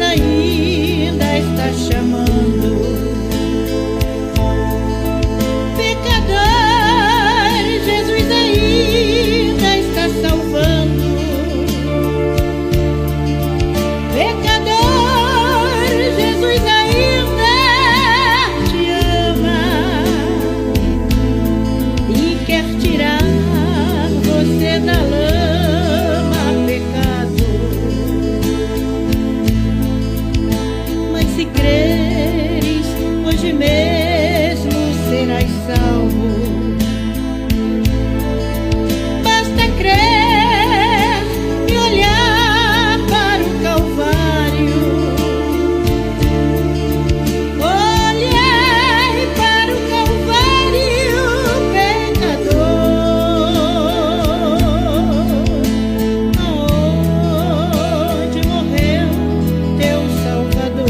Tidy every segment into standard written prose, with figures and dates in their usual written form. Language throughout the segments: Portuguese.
ainda está chamando. Pecador, Jesus ainda está salvando. Pecador, Jesus ainda te ama e quer tirar você da lama, pecado. Mas se creres, hoje mesmo serás salvo. Basta crer e olhar para o Calvário. Olhai para o Calvário, pecador, aonde morreu teu Salvador.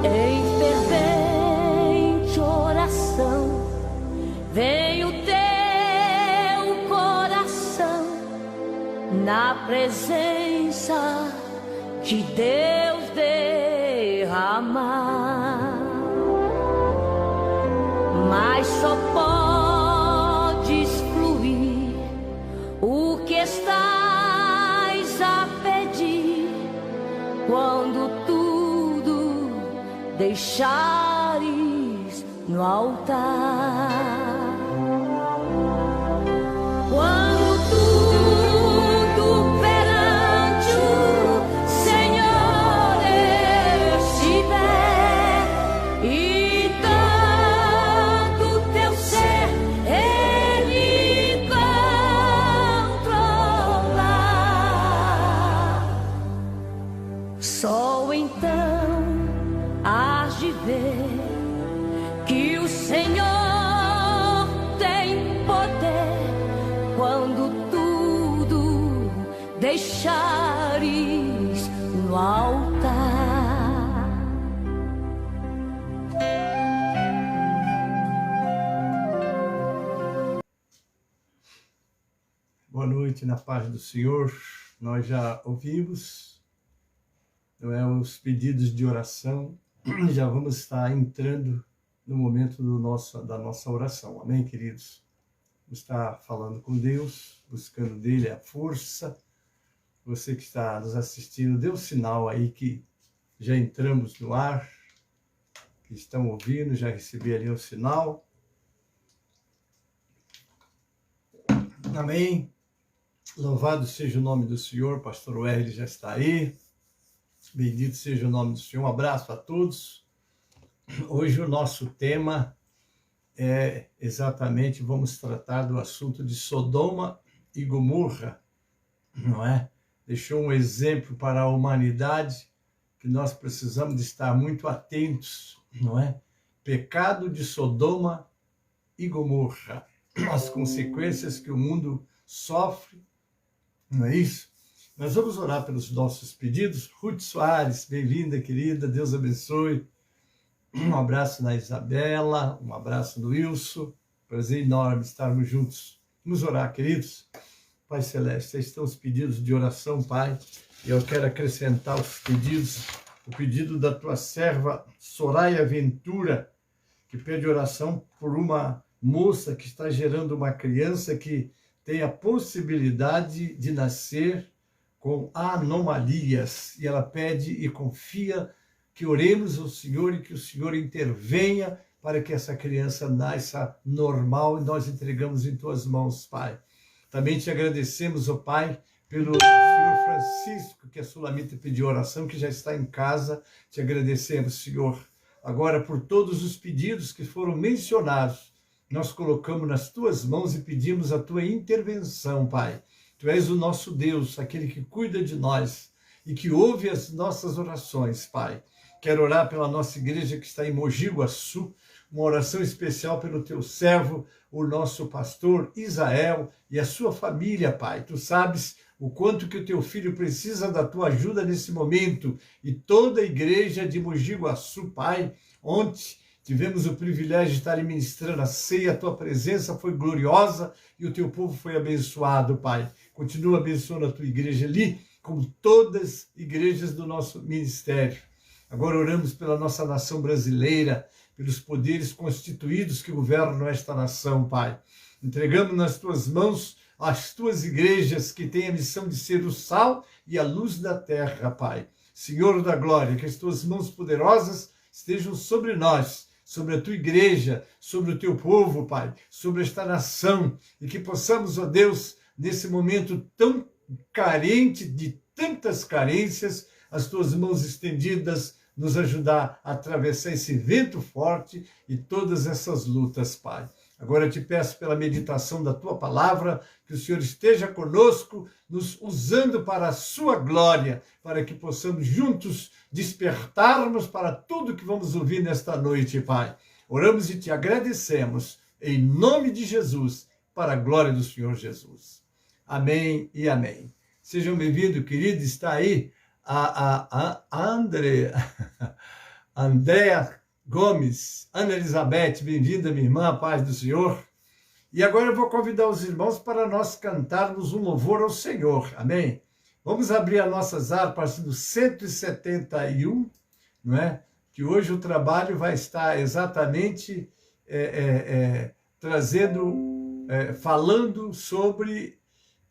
Em fervente oração vem o teu coração na presença de Deus derramar, mas só podes fluir o que estás a pedir quando tudo deixares no altar. Quando tudo perante o Senhor estiver e tanto teu ser Ele controlar, só então hás de ver que o Senhor tem poder quando tudo deixares no altar. Boa noite, na paz do Senhor. Nós já ouvimos, não é, os pedidos de oração. Já vamos estar entrando no momento da nossa oração. Amém, queridos? Vamos estar falando com Deus, buscando dele a força. Você que está nos assistindo, dê um sinal aí que já entramos no ar, que estão ouvindo, já recebi ali um sinal. Amém. Louvado seja o nome do Senhor. Pastor Wesley já está aí. Bendito seja o nome do Senhor. Um abraço a todos. Hoje o nosso tema é exatamente, vamos tratar do assunto de Sodoma e Gomorra, não é? Deixou um exemplo para a humanidade que nós precisamos de estar muito atentos, não é? Pecado de Sodoma e Gomorra, as consequências que o mundo sofre, não é isso? Nós vamos orar pelos nossos pedidos. Ruth Soares, bem-vinda, querida, Deus abençoe. Um abraço na Isabela, um abraço no Wilson, prazer enorme estarmos juntos. Vamos orar, queridos. Pai Celeste, estão os pedidos de oração, Pai, e eu quero acrescentar os pedidos, o pedido da tua serva Soraya Ventura, que pede oração por uma moça que está gerando uma criança que tem a possibilidade de nascer com anomalias, e ela pede e confia que oremos ao Senhor e que o Senhor intervenha para que essa criança nasça normal, e nós entregamos em tuas mãos, Pai. Também te agradecemos, ó Pai, pelo Senhor Francisco, que a Sulamita pediu oração, que já está em casa. Te agradecemos, Senhor. Agora, por todos os pedidos que foram mencionados, nós colocamos nas tuas mãos e pedimos a tua intervenção, Pai. Tu és o nosso Deus, aquele que cuida de nós e que ouve as nossas orações, Pai. Quero orar pela nossa igreja que está em Mogi Guaçu, uma oração especial pelo teu servo, o nosso pastor Isael e a sua família, Pai. Tu sabes o quanto que o teu filho precisa da tua ajuda nesse momento, e toda a igreja de Mogi Guaçu, Pai. Ontem tivemos o privilégio de estar ali ministrando a ceia, a tua presença foi gloriosa e o teu povo foi abençoado, Pai. Continua abençoando a tua igreja ali, como todas as igrejas do nosso ministério. Agora oramos pela nossa nação brasileira, pelos poderes constituídos que governam esta nação, Pai. Entregamos nas tuas mãos as tuas igrejas que têm a missão de ser o sal e a luz da terra, Pai. Senhor da glória, que as tuas mãos poderosas estejam sobre nós, sobre a tua igreja, sobre o teu povo, Pai, sobre esta nação, e que possamos, ó Deus, nesse momento tão carente, de tantas carências, as tuas mãos estendidas, nos ajudar a atravessar esse vento forte e todas essas lutas, Pai. Agora eu te peço pela meditação da tua palavra, que o Senhor esteja conosco, nos usando para a sua glória, para que possamos juntos despertarmos para tudo que vamos ouvir nesta noite, Pai. Oramos e te agradecemos, em nome de Jesus, para a glória do Senhor Jesus. Amém e amém. Sejam bem-vindos, querido, está aí a Andréa Gomes, Ana Elizabeth, bem-vinda, minha irmã, a paz do Senhor. E agora eu vou convidar os irmãos para nós cantarmos um louvor ao Senhor, amém? Vamos abrir as nossas harpas do 171, não é? Que hoje o trabalho vai estar exatamente falando sobre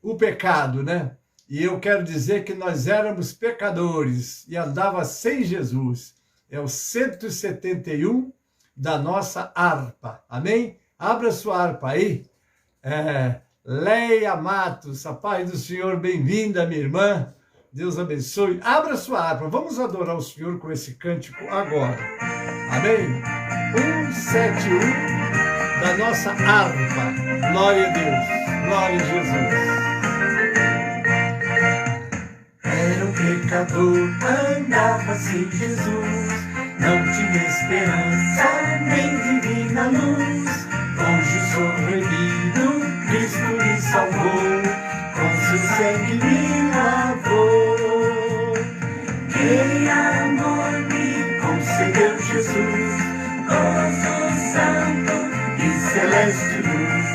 o pecado, né? E eu quero dizer que nós éramos pecadores e andava sem Jesus. É o 171 da nossa harpa, amém? Abra sua harpa aí. Leia Matos, a paz do Senhor, bem-vinda, minha irmã. Deus abençoe. Abra sua harpa, vamos adorar o Senhor com esse cântico agora. Amém? 171 da nossa harpa. Glória a Deus, glória a Jesus. Era um pecador, andava sem Jesus, não tinha esperança nem divina luz. Hoje sou redimido, Cristo me salvou, com seu sangue me lavou. Que amor me concedeu Jesus, gozo santo e celeste luz.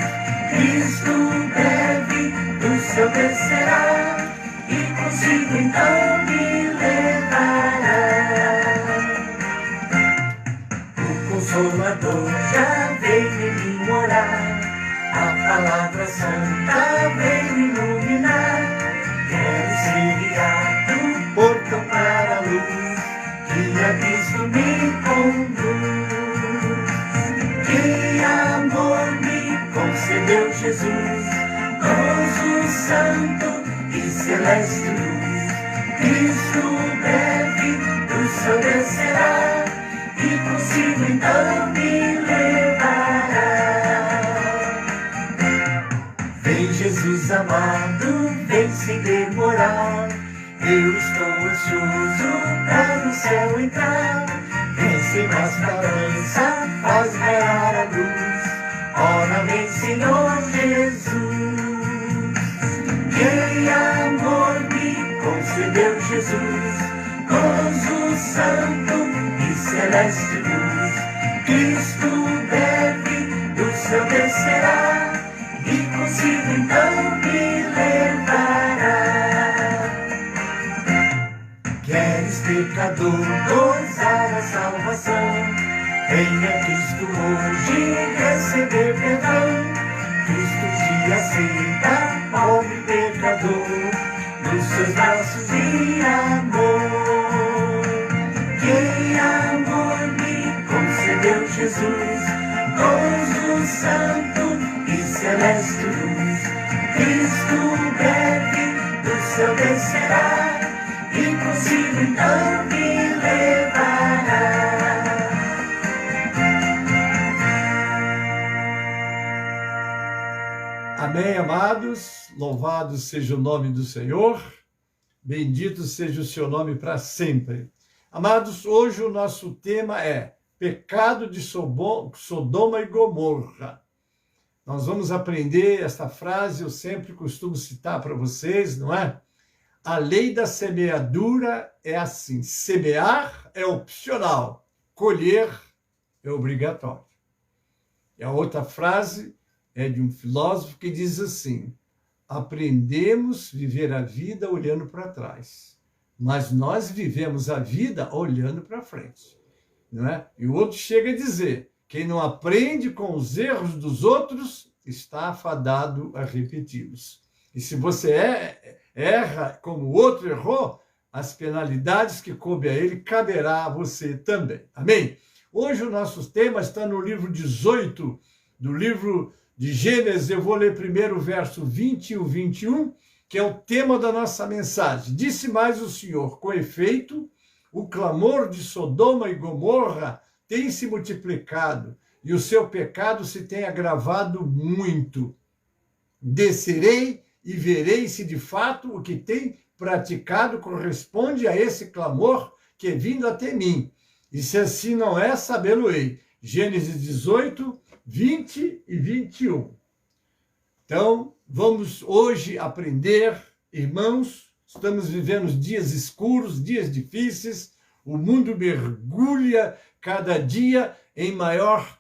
Cristo breve do céu descerá, e consigo então me levará. O Consolador já veio em mim morar, a palavra santa veio iluminar. Quero ser guiado por tão clara luz, que a Cristo me conduz. Que amor me concedeu Jesus, gozo santo e celeste luz. Cristo breve do céu descerá, e consigo então me levará. Vem Jesus amado, vem sem demorar, eu estou ansioso para no céu entrar. Vem sem mais balança, faz raiar a luz, ora vem Senhor Jesus. Que amor me concedeu Jesus, gozo santo e celeste luz. Cristo breve do céu descerá, e consigo então me levará. Queres, pecador, gozar a salvação? Venha Cristo hoje receber perdão. Cristo te aceita, pobre pecador, nos seus braços de amor. Que amor me concedeu Jesus, gozo santo e celeste luz. Cristo breve do céu descerá, e consigo então me levará. Amém, amados, louvado seja o nome do Senhor, bendito seja o seu nome para sempre. Amados, hoje o nosso tema é pecado de Sodoma e Gomorra. Nós vamos aprender esta frase, eu sempre costumo citar para vocês, não é? A lei da semeadura é assim, semear é opcional, colher é obrigatório. E a outra frase é de um filósofo que diz assim: aprendemos a viver a vida olhando para trás, mas nós vivemos a vida olhando para frente. Não é? E o outro chega a dizer: quem não aprende com os erros dos outros está afadado a repeti-los. E se você erra como o outro errou, as penalidades que coube a ele caberá a você também. Amém? Hoje o nosso tema está no livro 18 do livro de Gênesis. Eu vou ler primeiro o verso 20 e o 21, que é o tema da nossa mensagem. Disse mais o Senhor: com efeito, o clamor de Sodoma e Gomorra tem se multiplicado e o seu pecado se tem agravado muito. Descerei e verei se de fato o que tem praticado corresponde a esse clamor que é vindo até mim. E se assim não é, sabê-lo-ei. Gênesis 18, 20 e 21. Então, vamos hoje aprender, irmãos. Estamos vivendo dias escuros, dias difíceis. O mundo mergulha cada dia em maior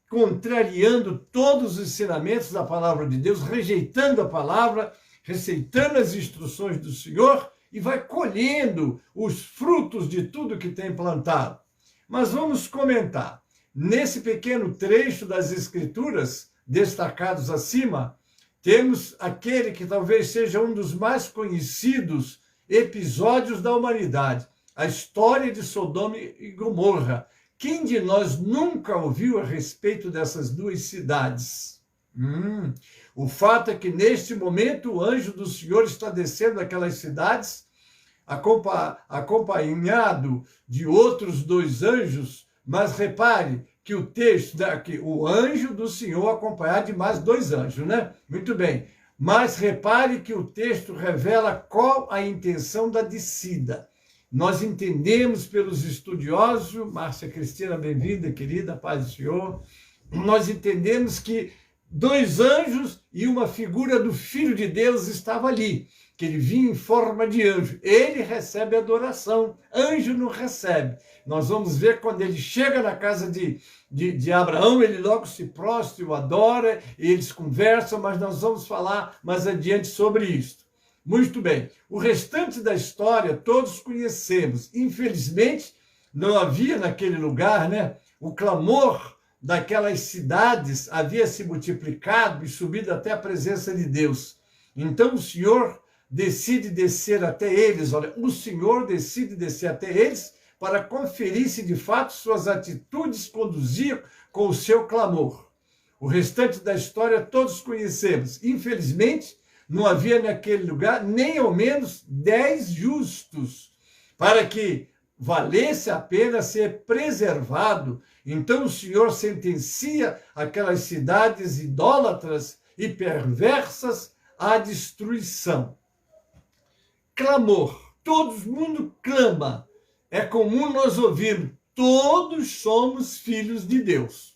contrariando todos os ensinamentos da palavra de Deus, rejeitando a palavra, receitando as instruções do Senhor e vai colhendo os frutos de tudo que tem plantado. Mas vamos comentar. Nesse pequeno trecho das Escrituras, destacados acima, temos aquele que talvez seja um dos mais conhecidos episódios da humanidade, a história de Sodoma e Gomorra. Quem de nós nunca ouviu a respeito dessas duas cidades? O fato é que neste momento o anjo do Senhor está descendo aquelas cidades, acompanhado de outros dois anjos, mas repare que o texto daqui, o anjo do Senhor acompanhado de mais dois anjos, né? Muito bem. Mas repare que o texto revela qual a intenção da descida. Nós entendemos pelos estudiosos, Márcia Cristina, bem-vinda, querida, paz do Senhor, nós entendemos que dois anjos e uma figura do Filho de Deus estava ali, que ele vinha em forma de anjo. Ele recebe adoração, anjo não recebe. Nós vamos ver quando ele chega na casa de Abraão, ele logo se prostra e o adora, e eles conversam, mas nós vamos falar mais adiante sobre isso. Muito bem, o restante da história todos conhecemos. Infelizmente, não havia naquele lugar, né? O clamor daquelas cidades havia se multiplicado e subido até a presença de Deus. Então o Senhor decide descer até eles. Olha, o Senhor decide descer até eles para conferir se de fato suas atitudes conduziam com o seu clamor. O restante da história todos conhecemos. Infelizmente, não havia naquele lugar nem ao menos 10 justos para que valesse a pena ser preservado. Então o Senhor sentencia aquelas cidades idólatras e perversas à destruição. Clamor. Todo mundo clama. É comum nós ouvirmos: todos somos filhos de Deus.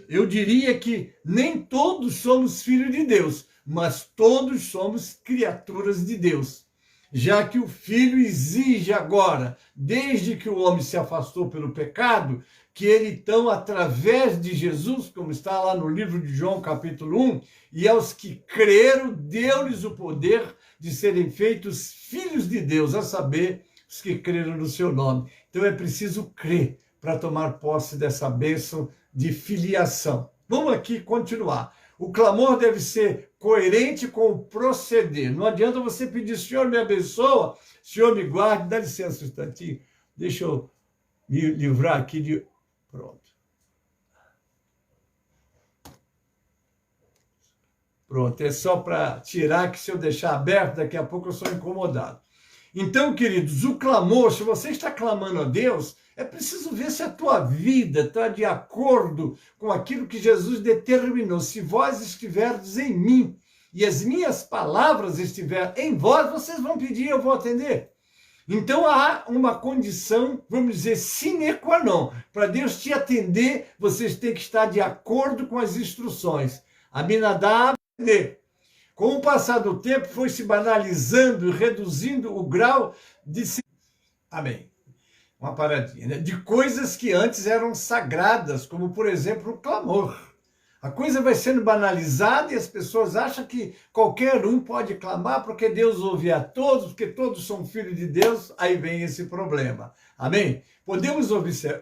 Eu diria que nem todos somos filhos de Deus, mas todos somos criaturas de Deus. Já que o Filho exige agora, desde que o homem se afastou pelo pecado, que ele então, através de Jesus, como está lá no livro de João, capítulo 1, e aos que creram, deu-lhes o poder de serem feitos filhos de Deus, a saber, os que creram no seu nome. Então é preciso crer para tomar posse dessa bênção de filiação. Vamos aqui continuar. O clamor deve ser coerente com o proceder. Não adianta você pedir: Senhor, me abençoa, Senhor, me guarde. Dá licença um instantinho. Deixa eu me livrar aqui de... Pronto. Pronto, é só para tirar, que se eu deixar aberto, daqui a pouco eu sou incomodado. Então, queridos, o clamor, se você está clamando a Deus, é preciso ver se a tua vida está de acordo com aquilo que Jesus determinou. Se vós estiverdes em mim e as minhas palavras estiverem em vós, vocês vão pedir e eu vou atender. Então há uma condição, vamos dizer, sine qua non. Para Deus te atender, vocês têm que estar de acordo com as instruções. Aminadab, com o passar do tempo, foi se banalizando e reduzindo o grau de... Amém. uma paradinha, né? De coisas que antes eram sagradas, como, por exemplo, o clamor. A coisa vai sendo banalizada e as pessoas acham que qualquer um pode clamar porque Deus ouve a todos, porque todos são filhos de Deus, aí vem esse problema. Amém? Podemos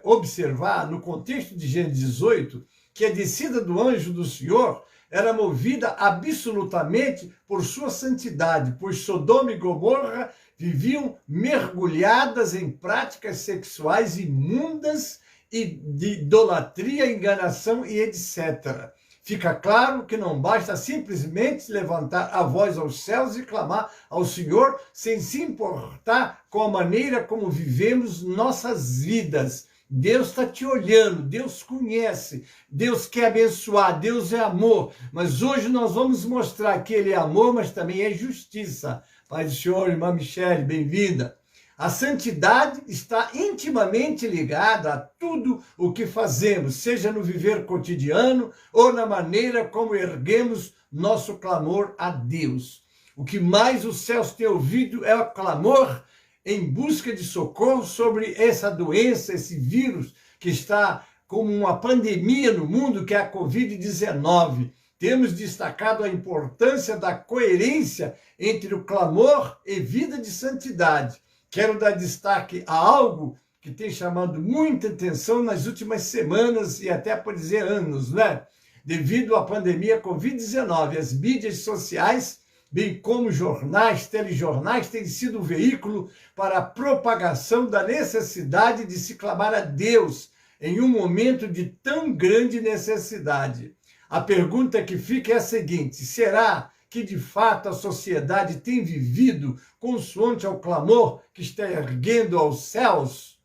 observar no contexto de Gênesis 18 que a descida do anjo do Senhor era movida absolutamente por sua santidade, pois Sodoma e Gomorra viviam mergulhadas em práticas sexuais imundas e de idolatria, enganação e etc. Fica claro que não basta simplesmente levantar a voz aos céus e clamar ao Senhor sem se importar com a maneira como vivemos nossas vidas. Deus está te olhando, Deus conhece, Deus quer abençoar, Deus é amor. Mas hoje nós vamos mostrar que Ele é amor, mas também é justiça. Pai do Senhor, irmã Michele, bem-vinda. A santidade está intimamente ligada a tudo o que fazemos, seja no viver cotidiano ou na maneira como erguemos nosso clamor a Deus. O que mais os céus têm ouvido é o clamor em busca de socorro sobre essa doença, esse vírus que está como uma pandemia no mundo, que é a Covid-19. Temos destacado a importância da coerência entre o clamor e vida de santidade. Quero dar destaque a algo que tem chamado muita atenção nas últimas semanas e até por dizer anos, né? Devido à pandemia Covid-19, as mídias sociais, bem como jornais, telejornais, têm sido o veículo para a propagação da necessidade de se clamar a Deus em um momento de tão grande necessidade. A pergunta que fica é a seguinte: será que de fato a sociedade tem vivido consoante ao clamor que está erguendo aos céus?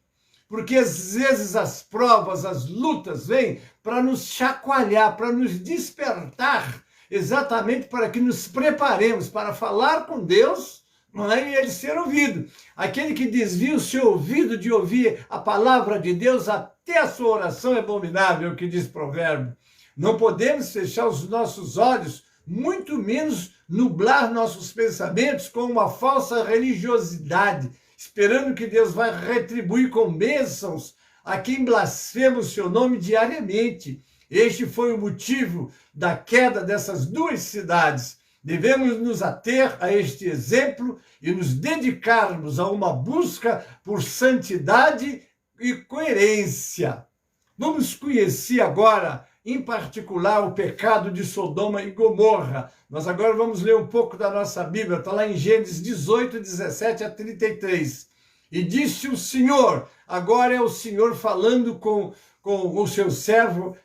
Porque às vezes as provas, as lutas vêm para nos chacoalhar, para nos despertar, exatamente para que nos preparemos para falar com Deus, não é? E Ele ser ouvido. Aquele que desvia o seu ouvido de ouvir a palavra de Deus, até a sua oração é abominável, que diz Provérbio. Não podemos fechar os nossos olhos, muito menos nublar nossos pensamentos com uma falsa religiosidade, esperando que Deus vai retribuir com bênçãos a quem blasfema o seu nome diariamente. Este foi o motivo da queda dessas duas cidades. Devemos nos ater a este exemplo e nos dedicarmos a uma busca por santidade e coerência. Vamos conhecer agora, em particular, o pecado de Sodoma e Gomorra. Nós agora vamos ler um pouco da nossa Bíblia, está lá em Gênesis 18, 17 a 33. E disse o Senhor, agora é o Senhor falando com o seu servo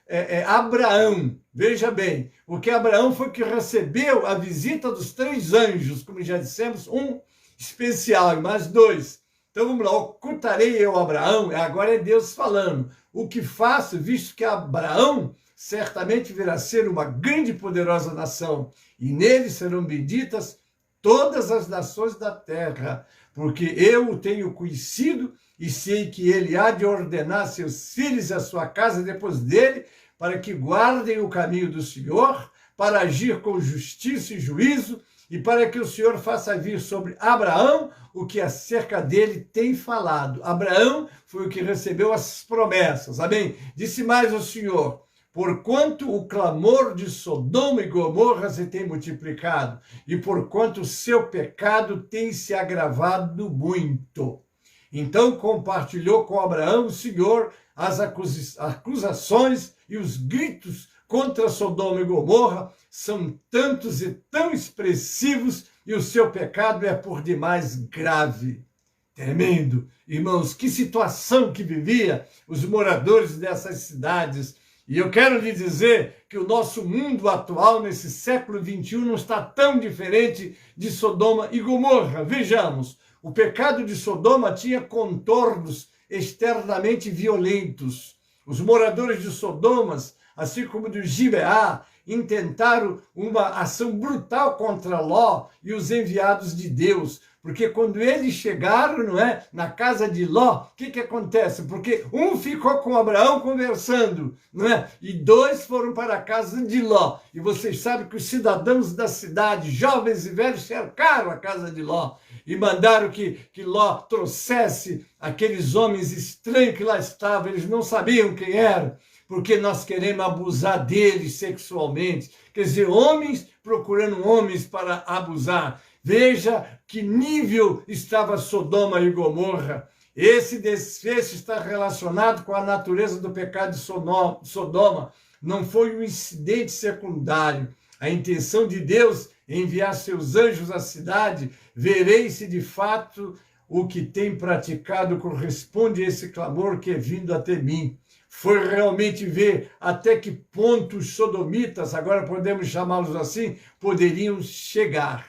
Abraão. Veja bem, porque Abraão foi que recebeu a visita dos 3 anjos, como já dissemos, um especial e mais 2. Então vamos lá, ocultarei eu Abraão, agora é Deus falando. O que faço, visto que Abraão certamente virá a ser uma grande e poderosa nação, e nele serão benditas todas as nações da terra, porque eu o tenho conhecido e sei que ele há de ordenar seus filhos e a sua casa depois dele, para que guardem o caminho do Senhor, para agir com justiça e juízo, e para que o Senhor faça vir sobre Abraão o que acerca dele tem falado. Abraão foi o que recebeu as promessas, amém? Disse mais o Senhor: porquanto o clamor de Sodoma e Gomorra se tem multiplicado, e porquanto o seu pecado tem se agravado muito. Então compartilhou com Abraão o Senhor as acusações e os gritos contra Sodoma e Gomorra são tantos e tão expressivos, e o seu pecado é por demais grave. Tremendo. Irmãos, que situação que vivia os moradores dessas cidades. E eu quero lhe dizer que o nosso mundo atual, nesse século XXI, não está tão diferente de Sodoma e Gomorra. Vejamos, o pecado de Sodoma tinha contornos externamente violentos. Os moradores de Sodomas, assim como de Gibeá, intentaram uma ação brutal contra Ló e os enviados de Deus, porque quando eles chegaram, não é, na casa de Ló, o que acontece? Porque um ficou com Abraão conversando, não é? E 2 foram para a casa de Ló. E vocês sabem que os cidadãos da cidade, jovens e velhos, cercaram a casa de Ló. e mandaram que Ló trouxesse aqueles homens estranhos que lá estavam. Eles não sabiam quem eram, porque nós queremos abusar deles sexualmente. Quer dizer, homens procurando homens para abusar. Veja que nível estava Sodoma e Gomorra. Esse desfecho está relacionado com a natureza do pecado de Sodoma. Não foi um incidente secundário. A intenção de Deus em enviar seus anjos à cidade, verei se de fato o que tem praticado corresponde a esse clamor que é vindo até mim. Foi realmente ver até que ponto os sodomitas, agora podemos chamá-los assim, poderiam chegar.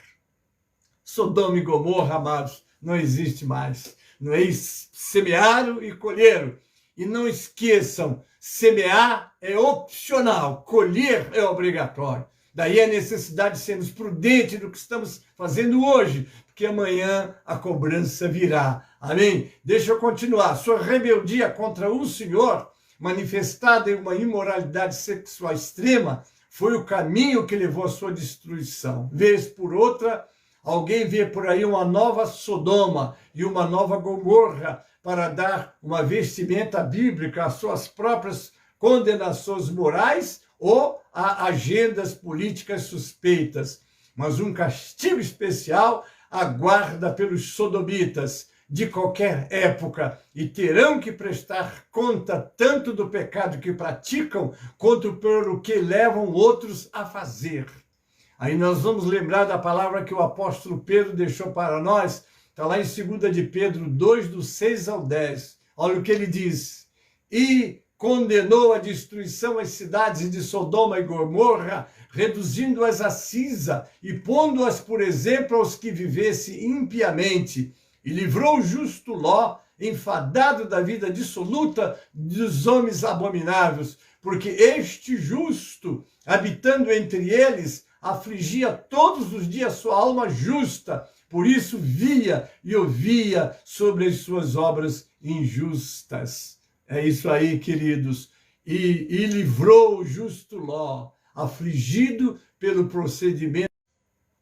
Sodoma e Gomorra, amados, não existe mais. Não é semearam e colheram. E não esqueçam, semear é opcional, colher é obrigatório. Daí a necessidade de sermos prudentes no que estamos fazendo hoje, porque amanhã a cobrança virá. Amém? Deixa eu continuar. Sua rebeldia contra o Senhor, manifestada em uma imoralidade sexual extrema, foi o caminho que levou à sua destruição. Vez por outra, alguém vê por aí uma nova Sodoma e uma nova Gomorra para dar uma vestimenta bíblica às suas próprias condenações morais ou a agendas políticas suspeitas. Mas um castigo especial aguarda pelos sodomitas de qualquer época e terão que prestar conta tanto do pecado que praticam quanto pelo que levam outros a fazer. Aí nós vamos lembrar da palavra que o apóstolo Pedro deixou para nós, está lá em 2 de Pedro 2, do 6 ao 10. Olha o que ele diz. E condenou a destruição as cidades de Sodoma e Gomorra, reduzindo-as a cinza e pondo-as, por exemplo, aos que vivessem impiamente. E livrou o justo Ló, enfadado da vida dissoluta dos homens abomináveis, porque este justo, habitando entre eles, afligia todos os dias sua alma justa, por isso via e ouvia sobre as suas obras injustas. É isso aí, queridos. E livrou o justo Ló, afligido pelo procedimento.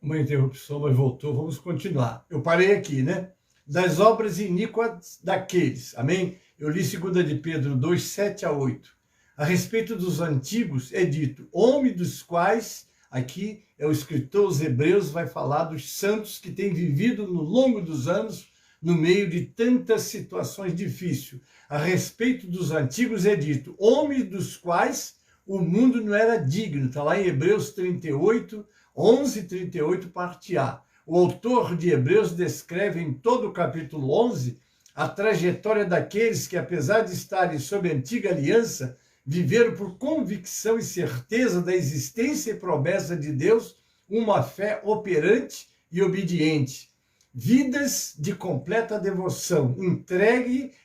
Uma interrupção, mas voltou. Vamos continuar. Eu parei aqui, né? Das obras iníquas daqueles. Amém? Eu li 2 de Pedro 2, 7 a 8. A respeito dos antigos é dito, homem dos quais, aqui é o escritor aos Hebreus, vai falar dos santos que têm vivido no longo dos anos no meio de tantas situações difíceis. A respeito dos antigos é dito, homens dos quais o mundo não era digno. Está lá em Hebreus 38, 11 e 38, parte A. O autor de Hebreus descreve em todo o capítulo 11 a trajetória daqueles que, apesar de estarem sob a antiga aliança, viveram por convicção e certeza da existência e promessa de Deus, uma fé operante e obediente. Vidas de completa devoção,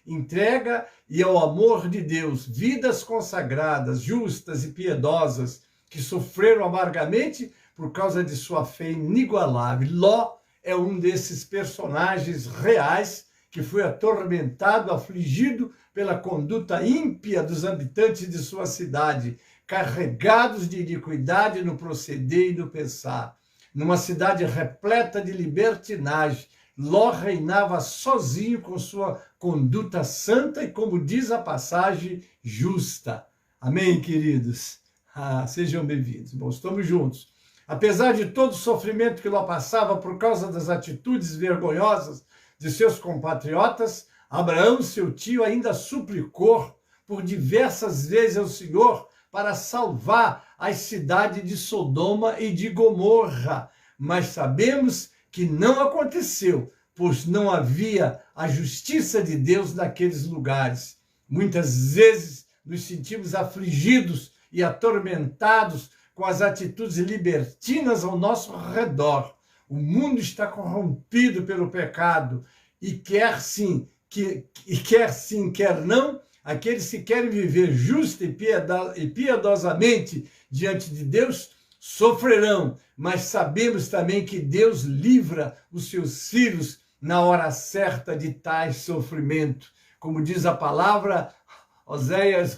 entrega e ao amor de Deus. Vidas consagradas, justas e piedosas, que sofreram amargamente por causa de sua fé inigualável. Ló é um desses personagens reais que foi atormentado, afligido pela conduta ímpia dos habitantes de sua cidade, carregados de iniquidade no proceder e no pensar. Numa cidade repleta de libertinagem, Ló reinava sozinho com sua conduta santa e, como diz a passagem, justa. Amém, queridos? Sejam bem-vindos. Bom, estamos juntos. Apesar de todo o sofrimento que Ló passava por causa das atitudes vergonhosas de seus compatriotas, Abraão, seu tio, ainda suplicou por diversas vezes ao Senhor para salvar as cidades de Sodoma e de Gomorra. Mas sabemos que não aconteceu, pois não havia a justiça de Deus naqueles lugares. Muitas vezes nos sentimos afligidos e atormentados com as atitudes libertinas ao nosso redor. O mundo está corrompido pelo pecado e quer sim, quer não, aqueles que querem viver justa e piedosamente diante de Deus sofrerão, mas sabemos também que Deus livra os seus filhos na hora certa de tais sofrimento. Como diz a palavra, Osias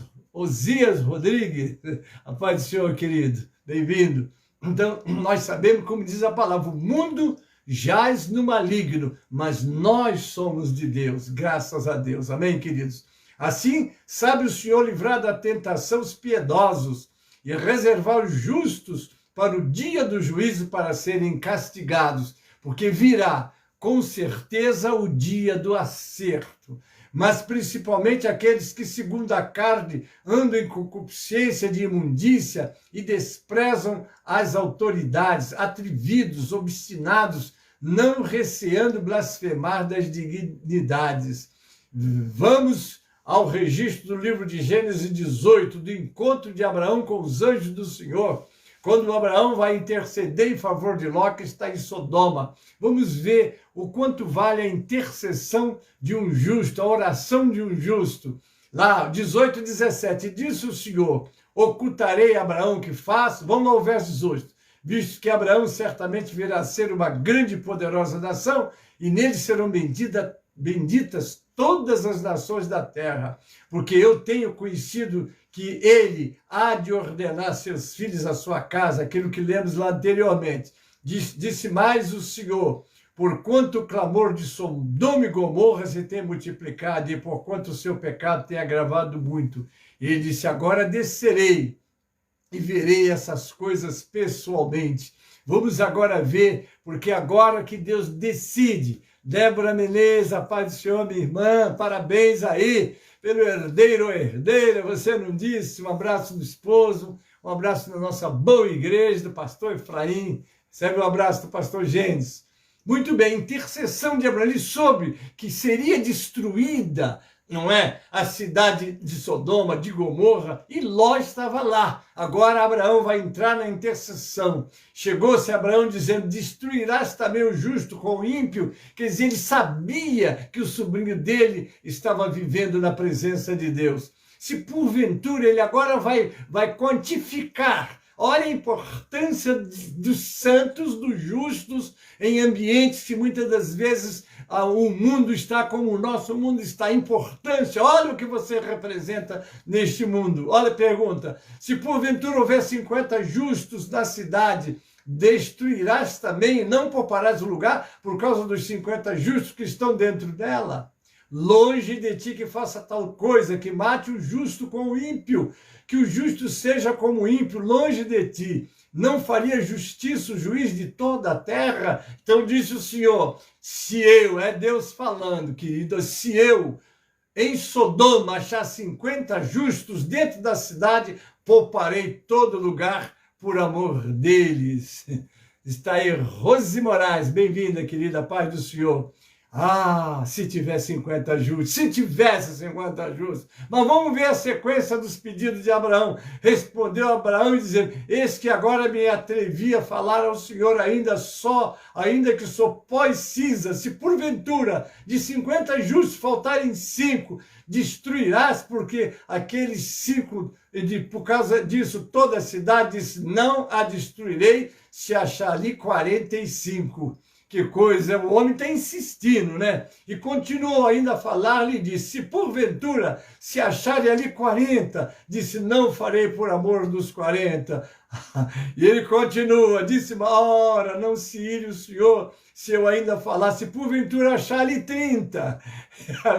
Rodrigues, a paz do Senhor, querido, bem-vindo. Então, nós sabemos, como diz a palavra, o mundo jaz no maligno, mas nós somos de Deus, graças a Deus. Amém, queridos? Assim, sabe o Senhor livrar da tentação os piedosos e reservar os justos para o dia do juízo para serem castigados, porque virá com certeza o dia do acerto. Mas principalmente aqueles que, segundo a carne, andam em concupiscência de imundícia e desprezam as autoridades, atrevidos, obstinados, não receando blasfemar das dignidades. Vamos ao registro do livro de Gênesis 18, do encontro de Abraão com os anjos do Senhor, quando Abraão vai interceder em favor de Ló, que está em Sodoma. Vamos ver o quanto vale a intercessão de um justo, a oração de um justo. Lá, 18, 17, disse o Senhor, ocultarei a Abraão que faço, vamos ao verso 18, visto que Abraão certamente virá a ser uma grande e poderosa nação, e nele serão benditas todas as nações da terra, porque eu tenho conhecido que ele há de ordenar seus filhos à sua casa, aquilo que lemos lá anteriormente. Disse mais o Senhor, porquanto o clamor de Sodoma e Gomorra se tem multiplicado, e porquanto o seu pecado tem agravado muito. Ele disse, agora descerei e verei essas coisas pessoalmente. Vamos agora ver, porque agora que Deus decide. Débora Menezes, a paz do Senhor, minha irmã, parabéns aí pelo herdeiro ou herdeira, você não disse, um abraço do esposo, um abraço da nossa boa igreja, do pastor Efraim, recebe um abraço do pastor Gênesis. Muito bem, intercessão de Abraão, ele soube que seria destruída, não é? A cidade de Sodoma, de Gomorra, e Ló estava lá. Agora Abraão vai entrar na intercessão. Chegou-se Abraão dizendo, destruirás também o justo com o ímpio. Quer dizer, ele sabia que o sobrinho dele estava vivendo na presença de Deus. Se porventura ele agora vai quantificar, olha a importância dos santos, dos justos, em ambientes que muitas das vezes o mundo está como o nosso mundo está. Importância, olha o que você representa neste mundo. Olha a pergunta, se porventura houver 50 justos na cidade, destruirás também e não pouparás o lugar por causa dos 50 justos que estão dentro dela? Longe de ti que faça tal coisa, que mate o justo com o ímpio, que o justo seja como o ímpio, longe de ti. Não faria justiça o juiz de toda a terra? Então disse o Senhor, se eu, é Deus falando, querido, se eu em Sodoma achar 50 justos dentro da cidade, pouparei todo lugar por amor deles. Está aí Rose Moraes, bem-vinda, querida, paz do Senhor. Ah, se tivesse 50 justos, se tivesse 50 justos. Mas vamos ver a sequência dos pedidos de Abraão. Respondeu Abraão dizendo, eis que agora me atrevi a falar ao Senhor ainda que sou pó e cinza, se porventura de 50 justos faltarem 5, destruirás, porque aqueles 5, por causa disso toda a cidade disse, não a destruirei, se achar ali 45. Que coisa, o homem está insistindo, né? E continuou ainda a falar, lhe disse, se porventura se acharem ali 40, disse, não farei por amor dos 40. E ele continua, disse, ora, não se ire o Senhor, se eu ainda falar, se porventura achar ali 30.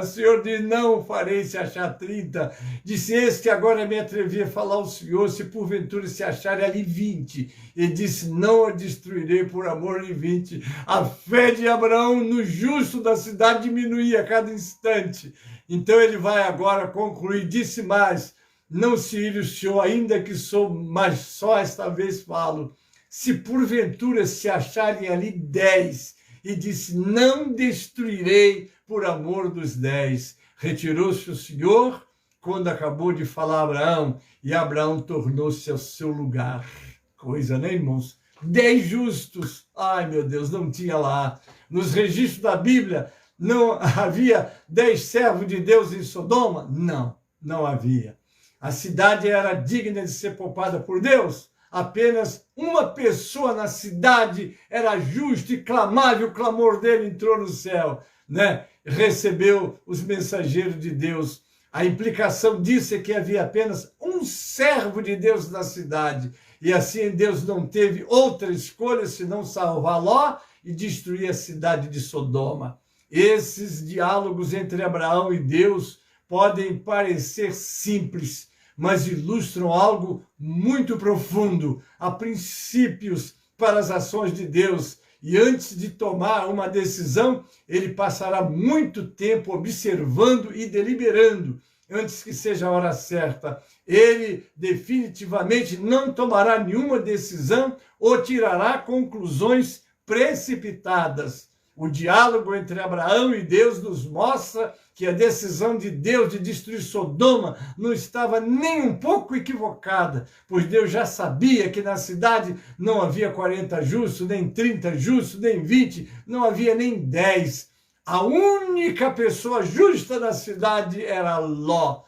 O Senhor diz, não farei se achar 30. Disse, eis que agora me atrevi a falar ao Senhor, se porventura se acharem ali 20. E disse, não a destruirei por amor de 20. A fé de Abraão no justo da cidade diminuía a cada instante. Então ele vai agora concluir, disse mais, não se ire o Senhor, ainda que sou, mas só esta vez falo, se porventura se acharem ali 10, e disse, não destruirei por amor dos 10. Retirou-se o Senhor, quando acabou de falar a Abraão, e Abraão tornou-se ao seu lugar. Coisa, né, irmãos? 10 justos. Ai, meu Deus, não tinha lá. Nos registros da Bíblia, não havia 10 servos de Deus em Sodoma? Não, não havia. A cidade era digna de ser poupada por Deus. Apenas uma pessoa na cidade era justa e clamava, e o clamor dele entrou no céu, né? Recebeu os mensageiros de Deus. A implicação disso é que havia apenas um servo de Deus na cidade. E assim Deus não teve outra escolha senão salvar Ló e destruir a cidade de Sodoma. Esses diálogos entre Abraão e Deus podem parecer simples, mas ilustram algo muito profundo. Há princípios para as ações de Deus, e antes de tomar uma decisão, ele passará muito tempo observando e deliberando, antes que seja a hora certa. Ele definitivamente não tomará nenhuma decisão ou tirará conclusões precipitadas. O diálogo entre Abraão e Deus nos mostra que a decisão de Deus de destruir Sodoma não estava nem um pouco equivocada, pois Deus já sabia que na cidade não havia 40 justos, nem 30 justos, nem 20, não havia nem 10. A única pessoa justa na cidade era Ló.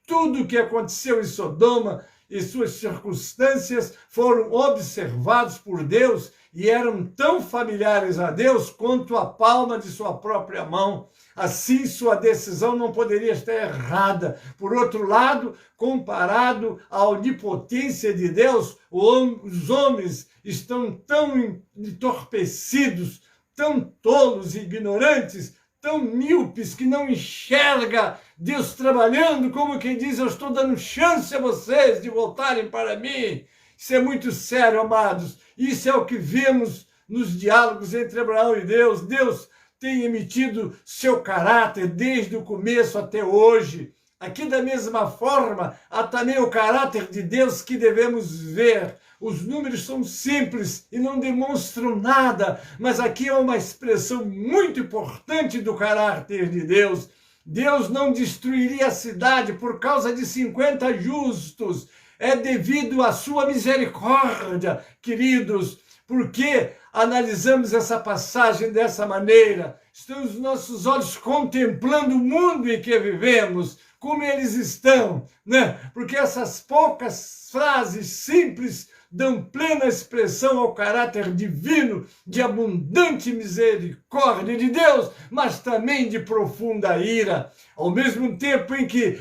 Tudo o que aconteceu em Sodoma e suas circunstâncias foram observados por Deus e eram tão familiares a Deus quanto a palma de sua própria mão. Assim, sua decisão não poderia estar errada. Por outro lado, comparado à onipotência de Deus, os homens estão tão entorpecidos, tão tolos e ignorantes, tão míopes que não enxerga Deus trabalhando, como quem diz: eu estou dando chance a vocês de voltarem para mim. Isso é muito sério, amados. Isso é o que vemos nos diálogos entre Abraão e Deus. Deus tem emitido seu caráter desde o começo até hoje. Aqui, da mesma forma, há também o caráter de Deus que devemos ver. Os números são simples e não demonstram nada, mas aqui é uma expressão muito importante do caráter de Deus. Deus não destruiria a cidade por causa de 50 justos. É devido à sua misericórdia, queridos. Por que analisamos essa passagem dessa maneira? Estamos os nossos olhos contemplando o mundo em que vivemos, como eles estão, né? Porque essas poucas frases simples dão plena expressão ao caráter divino de abundante misericórdia de Deus, mas também de profunda ira. Ao mesmo tempo em que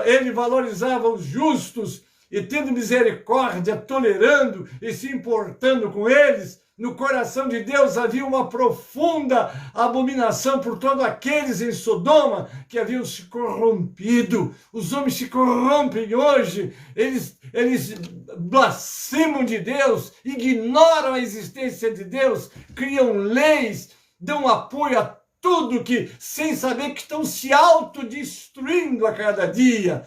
ele valorizava os justos e tendo misericórdia, tolerando e se importando com eles, no coração de Deus havia uma profunda abominação por todos aqueles em Sodoma que haviam se corrompido. Os homens se corrompem hoje, eles blasfemam de Deus, ignoram a existência de Deus, criam leis, dão apoio a tudo que, sem saber que estão se autodestruindo a cada dia.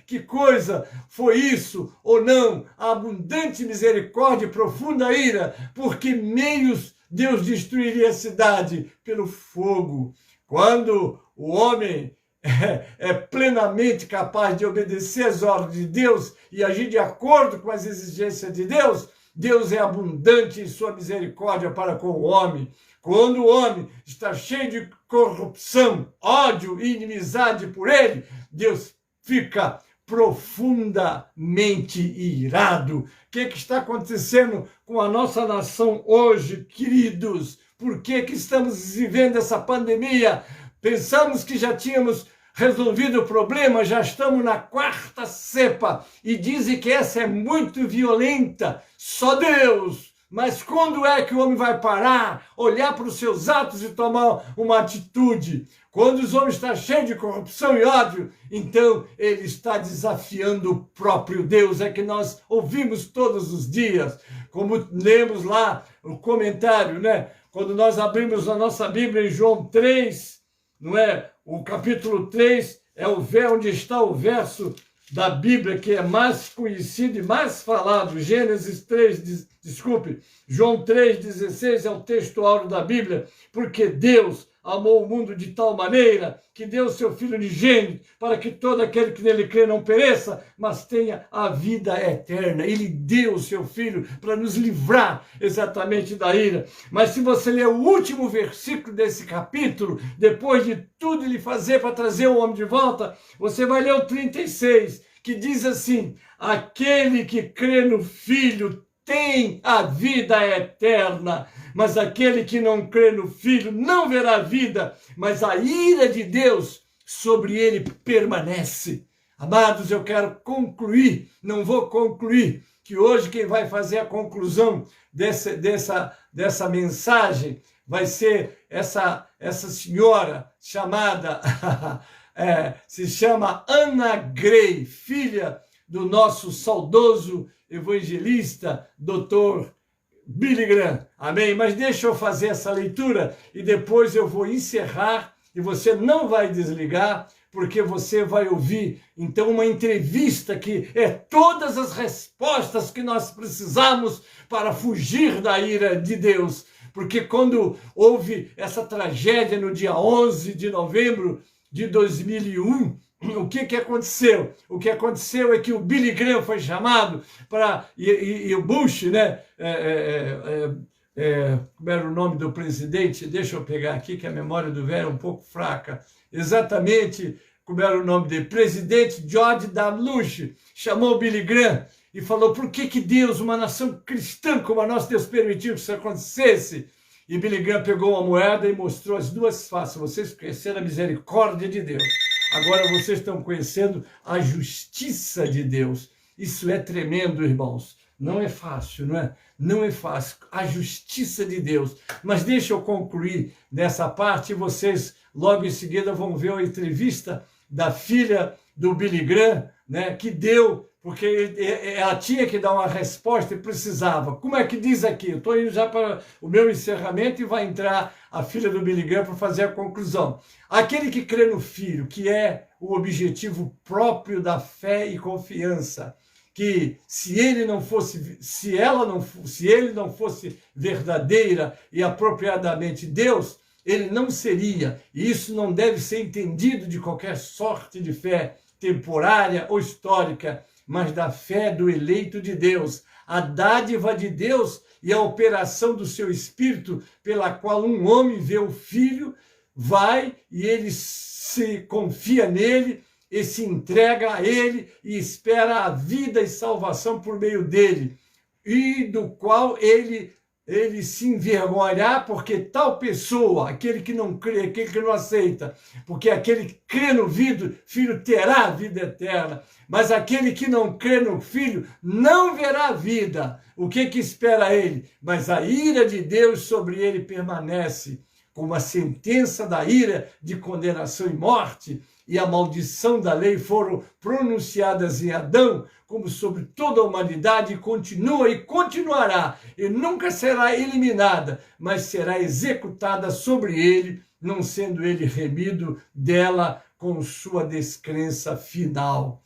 Que coisa foi isso, ou não? A abundante misericórdia e profunda ira, por que meios Deus destruiria a cidade? Pelo fogo. Quando o homem é plenamente capaz de obedecer às ordens de Deus e agir de acordo com as exigências de Deus, Deus é abundante em sua misericórdia para com o homem. Quando o homem está cheio de corrupção, ódio e inimizade por ele, Deus fica profundamente irado. O que está acontecendo com a nossa nação hoje, queridos? Por que estamos vivendo essa pandemia? Pensamos que já tínhamos resolvido o problema, já estamos na 4ª cepa e dizem que essa é muito violenta. Só Deus. Mas quando é que o homem vai parar, olhar para os seus atos e tomar uma atitude? Quando os homens estão cheios de corrupção e ódio, então ele está desafiando o próprio Deus. É que nós ouvimos todos os dias, como lemos lá o comentário, né? Quando nós abrimos a nossa Bíblia em João 3, não é? O capítulo 3 é onde está o verso da Bíblia que é mais conhecido e mais falado. Gênesis 3, João 3,16 é o texto áureo da Bíblia, porque Deus amou o mundo de tal maneira que deu o seu Filho unigênito para que todo aquele que nele crê não pereça, mas tenha a vida eterna. Ele deu o seu Filho para nos livrar exatamente da ira. Mas se você ler o último versículo desse capítulo, depois de tudo ele fazer para trazer o homem de volta, você vai ler o 36, que diz assim: aquele que crê no Filho tem a vida eterna, mas aquele que não crê no Filho não verá a vida, mas a ira de Deus sobre ele permanece. Amados, eu quero concluir, não vou concluir, que hoje quem vai fazer a conclusão dessa mensagem vai ser essa senhora chamada, se chama Anna Gray, filha do nosso saudoso evangelista, Dr. Billy Graham. Amém? Mas deixa eu fazer essa leitura e depois eu vou encerrar e você não vai desligar, porque você vai ouvir, então, uma entrevista que é todas as respostas que nós precisamos para fugir da ira de Deus. Porque quando houve essa tragédia no dia 11 de novembro de 2001, o que aconteceu? O que aconteceu é que o Billy Graham foi chamado para... E o Bush, né? Como era o nome do presidente? Deixa eu pegar aqui, que a memória do velho é um pouco fraca. Exatamente como era o nome dele. Presidente George W. Bush chamou o Billy Graham e falou: por que Deus, uma nação cristã como a nossa, Deus permitiu que isso acontecesse? E Billy Graham pegou uma moeda e mostrou as duas faces. Vocês conheceram a misericórdia de Deus. Agora vocês estão conhecendo a justiça de Deus. Isso é tremendo, irmãos. Não é fácil, não é? Não é fácil. A justiça de Deus. Mas deixa eu concluir nessa parte e vocês logo em seguida vão ver a entrevista da filha do Billy Graham, né, que deu, porque ela tinha que dar uma resposta e precisava. Como é que diz aqui? Eu estou indo já para o meu encerramento e vai entrar a filha do Billy Graham para fazer a conclusão. Aquele que crê no Filho, que é o objetivo próprio da fé e confiança, que se ele não fosse verdadeira e apropriadamente Deus, ele não seria. E isso não deve ser entendido de qualquer sorte de fé temporária ou histórica, mas da fé do eleito de Deus, a dádiva de Deus e a operação do seu Espírito, pela qual um homem vê o Filho, vai e ele se confia nele, e se entrega a ele e espera a vida e salvação por meio dele, e do qual ele se envergonhará, porque tal pessoa, aquele que não crê, aquele que não aceita, porque aquele que crê no Filho terá a vida eterna, mas aquele que não crê no Filho não verá a vida. O que espera ele? Mas a ira de Deus sobre ele permanece, como a sentença da ira de condenação e morte, e a maldição da lei foram pronunciadas em Adão, como sobre toda a humanidade, e continua e continuará, e nunca será eliminada, mas será executada sobre ele, não sendo ele remido dela com sua descrença final.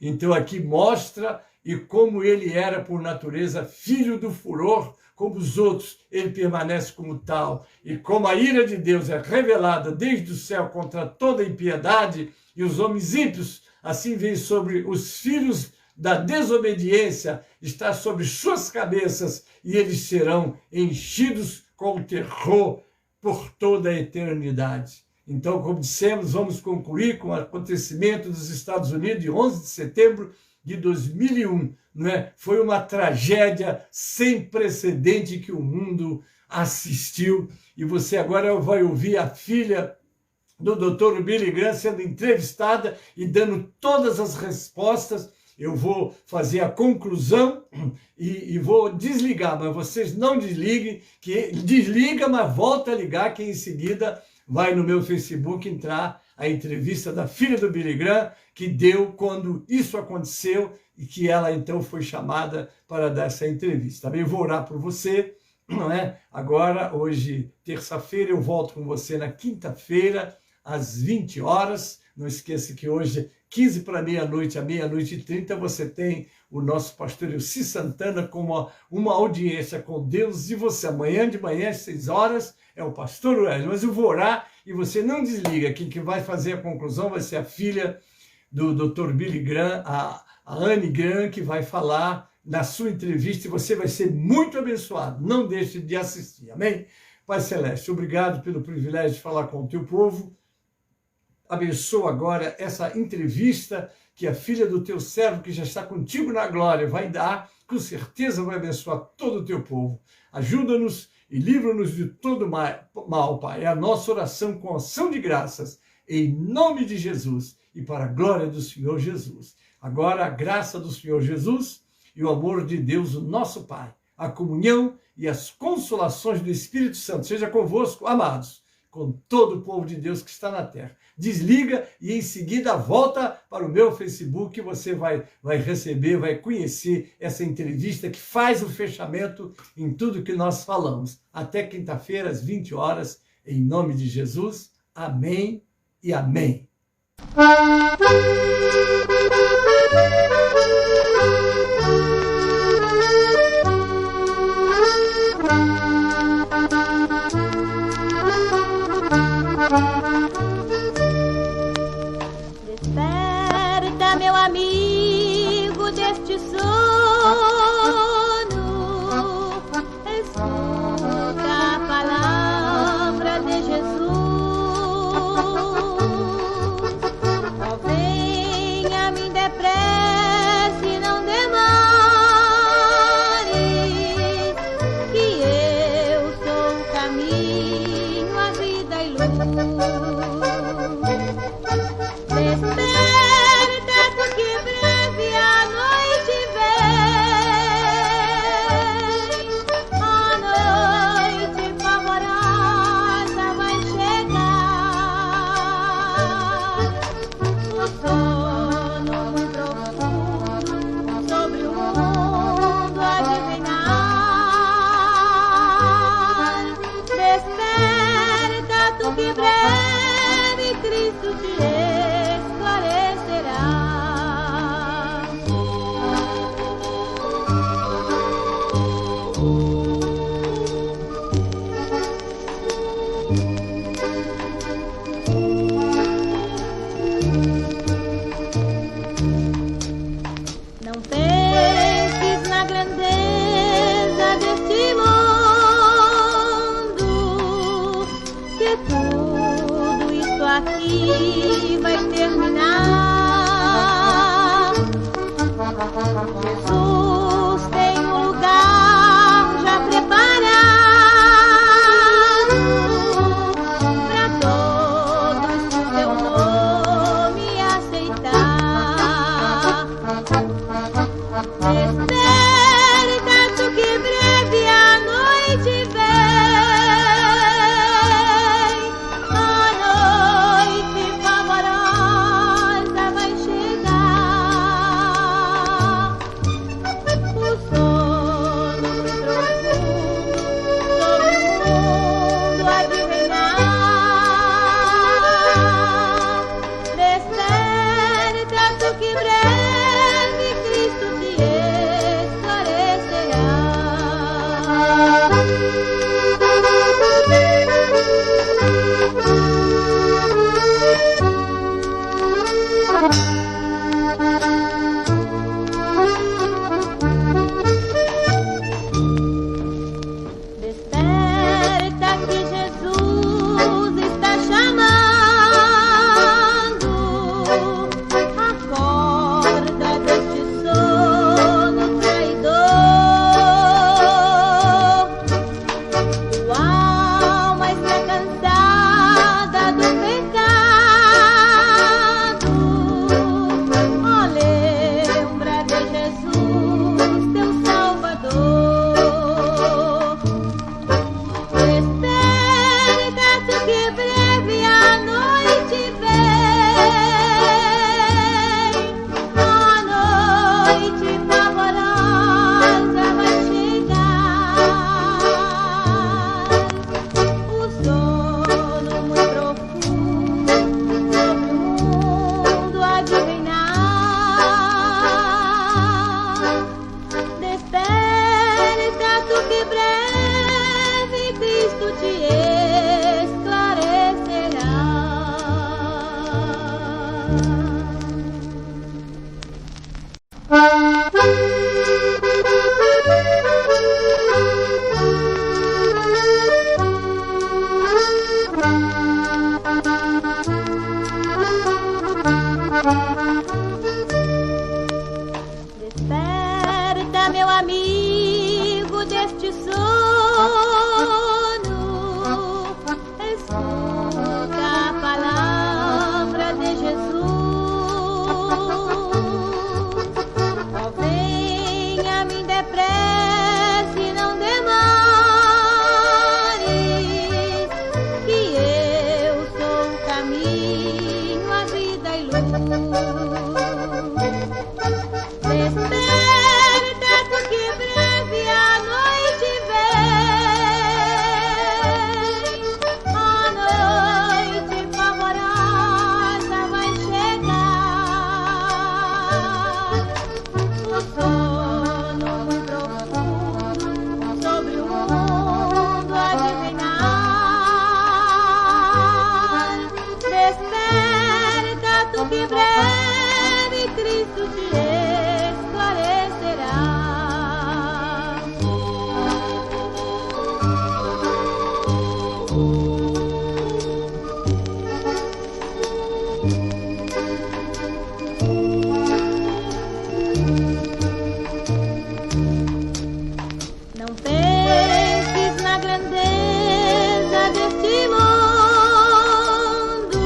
Então aqui mostra, e como ele era por natureza filho do furor, como os outros, ele permanece como tal. E como a ira de Deus é revelada desde o céu contra toda impiedade, e os homens ímpios, assim vem sobre os filhos da desobediência, está sobre suas cabeças, e eles serão enchidos com terror por toda a eternidade. Então, como dissemos, vamos concluir com o acontecimento dos Estados Unidos de 11 de setembro de 2001, não é? Foi uma tragédia sem precedente que o mundo assistiu, e você agora vai ouvir a filha do Dr. Billy Graham sendo entrevistada e dando todas as respostas. Eu vou fazer a conclusão e vou desligar, mas vocês não desliguem, que desliga, mas volta a ligar, que em seguida vai no meu Facebook entrar a entrevista da filha do Billy Graham, que deu quando isso aconteceu e que ela então foi chamada para dar essa entrevista. Também vou orar por você, não é? Agora, hoje, terça-feira, eu volto com você na quinta-feira, às 20 horas. Não esqueça que hoje, 15 para meia-noite, à meia-noite e 30, você tem o nosso pastor Elci Santana com uma audiência com Deus e você. Amanhã de manhã, às 6 horas, é o pastor Wesley. Mas eu vou orar e você não desliga. Quem que vai fazer a conclusão vai ser a filha do Dr. Billy Graham, a Anne Graham, que vai falar na sua entrevista e você vai ser muito abençoado. Não deixe de assistir. Amém? Pai Celeste, obrigado pelo privilégio de falar com o teu povo. Abençoa agora essa entrevista que a filha do teu servo, que já está contigo na glória, vai dar, com certeza vai abençoar todo o teu povo. Ajuda-nos e livra-nos de todo mal, Pai. É a nossa oração com ação de graças, em nome de Jesus e para a glória do Senhor Jesus. Agora, a graça do Senhor Jesus, e o amor de Deus, o nosso Pai, a comunhão e as consolações do Espírito Santo seja convosco, amados, com todo o povo de Deus que está na terra. Desliga e em seguida volta para o meu Facebook, você vai receber, vai conhecer essa entrevista que faz o fechamento em tudo que nós falamos. Até quinta-feira, às 20 horas, em nome de Jesus. Amém e amém. Desperta, meu amigo, deste sono. Escuta a palavra de Jesus. Ó, venha a mim depressa e não demore, que eu sou o caminho, a vida e luz. Desperta, porque breve a noite vem, a noite favorosa vai chegar. O sono muito profundo sobre o mundo há de reinar. Desperta, tu que breve Cristo te esclarecerá. Não penses na grandeza deste mundo, que tudo isto aqui vai terminar. Jesus tem um lugar já preparado para todos que o seu nome aceitar. Desperta, tu que breve a noite vem, a noite favorosa vai chegar. O breve Cristo te esclarecerá. Não penses na grandeza deste mundo,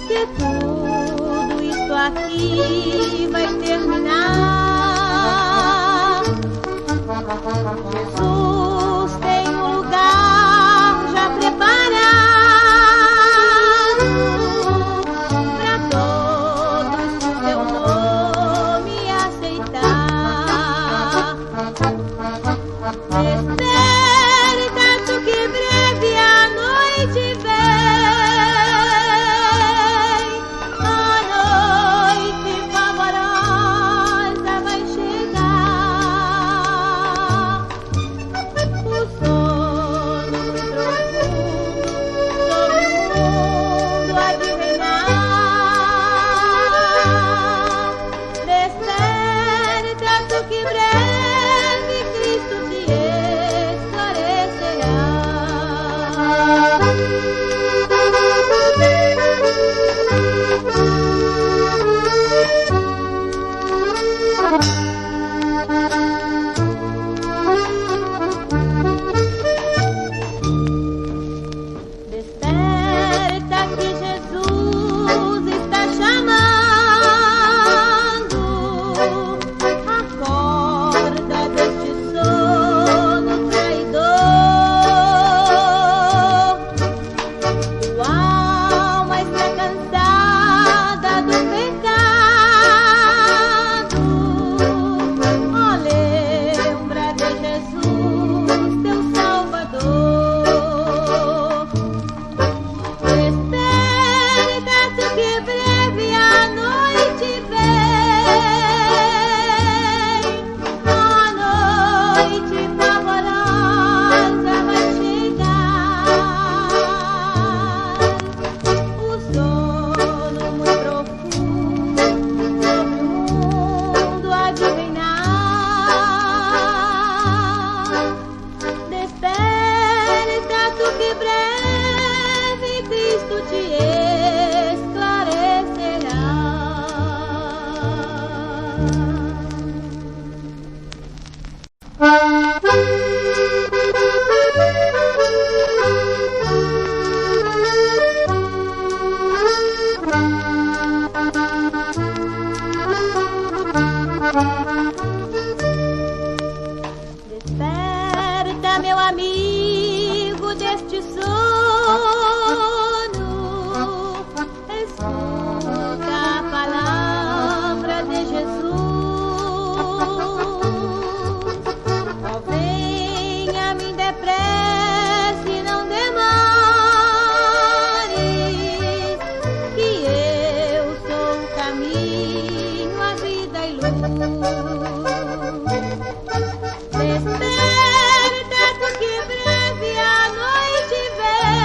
que tudo isto aqui vai terminar. Jesus tem um lugar já preparado para todos o seu nome aceitar. Desperta tu que breve a noite vem, a noite favorosa vai chegar. O sono muito profundo sobre o mundo há de reinar. Desperta tu que breve Cristo te esclarecerá. Desperta que Jesus está chamando. Acorda deste sono traidor. Tua alma está cansada do pecado. Oh, lembra de Jesus, teu Salvador. Desperta tu que breve a noite vem, a noite favorosa vai chegar. O sono muito profundo sobre o mundo há de reinar. Desperta tu que breve Cristo te esclarecerá. Desperta, meu amigo, deste sono. Escuta a palavra de Jesus. Oh, venha a mim depressa e não demores, que eu sou o caminho, a vida e luz. Desperta tu que breve a noite vem,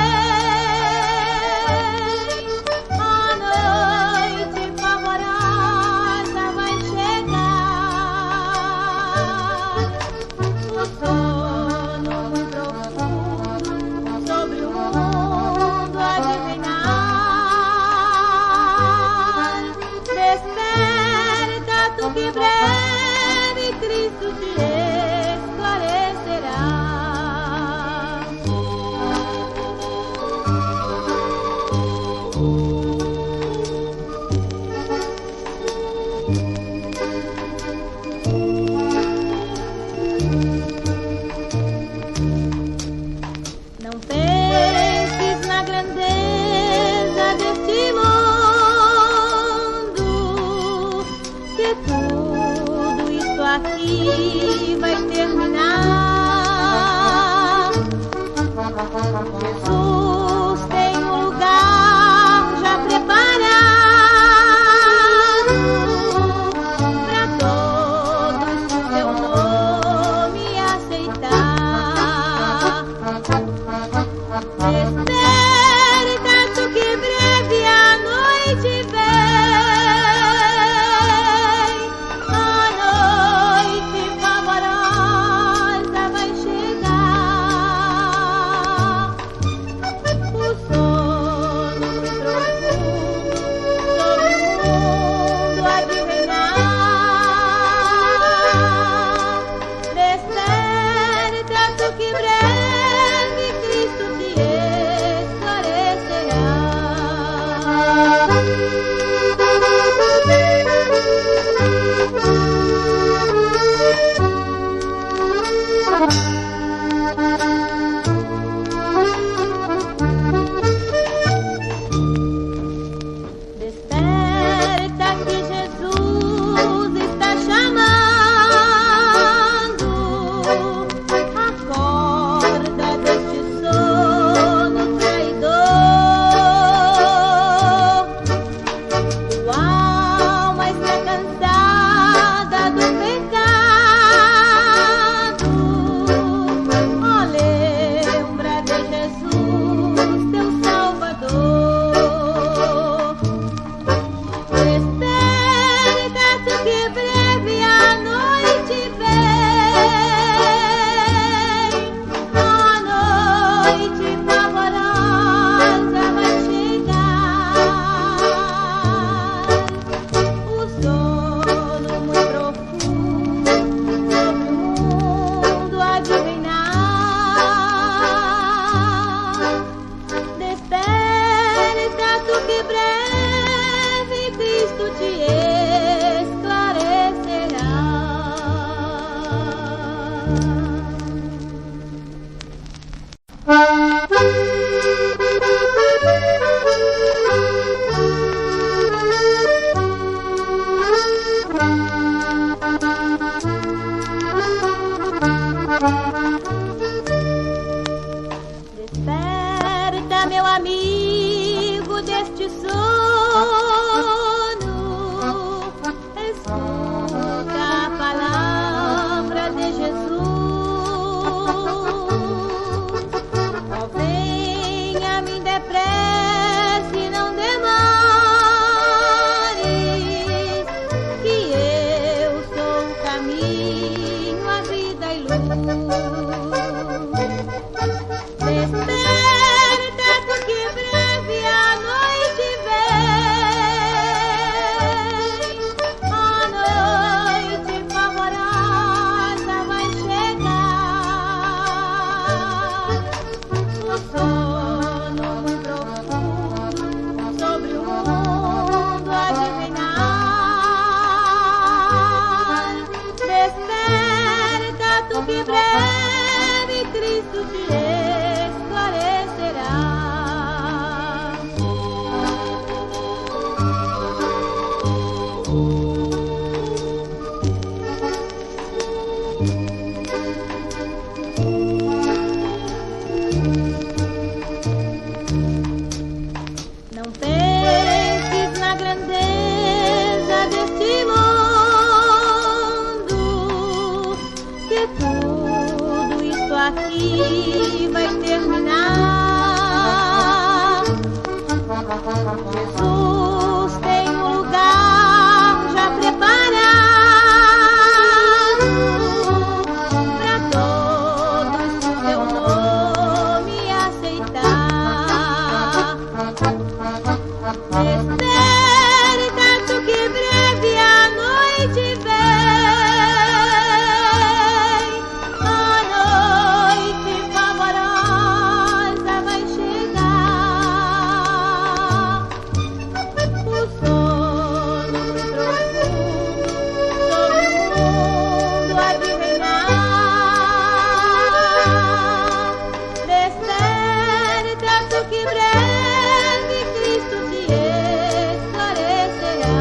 a noite favorosa vai chegar. O sono muito profundo sobre o mundo há de reinar. Desperta tu que breve Cristo te esclarecerá. Não penses na grandeza deste mundo, que tudo isto aqui vai terminar. Jesus tem um lugar já preparado para todos o seu nome aceitar. Desperta tu que breve a noite vem, amigo deste sono, escuta a palavra de Jesus. Ó, venha a mim depressa e não demore, que eu sou o caminho, a vida e luz. Desperta, tu que breve a noite vem, a noite favorosa vai chegar. O sono muito profundo sobre o mundo há de reinar. Desperta, tu que breve Cristo te esclarecerá. Não penses na grandeza deste mundo, que tudo isto aqui vai terminar. Jesus tem um lugar já preparado para todos que o seu nome aceitar. Desperta, tu que breve a noite vem, a noite favorosa vai chegar. O sono muito profundo sobre o mundo há de reinar. Desperta, tu que breve Cristo te esclarecerá.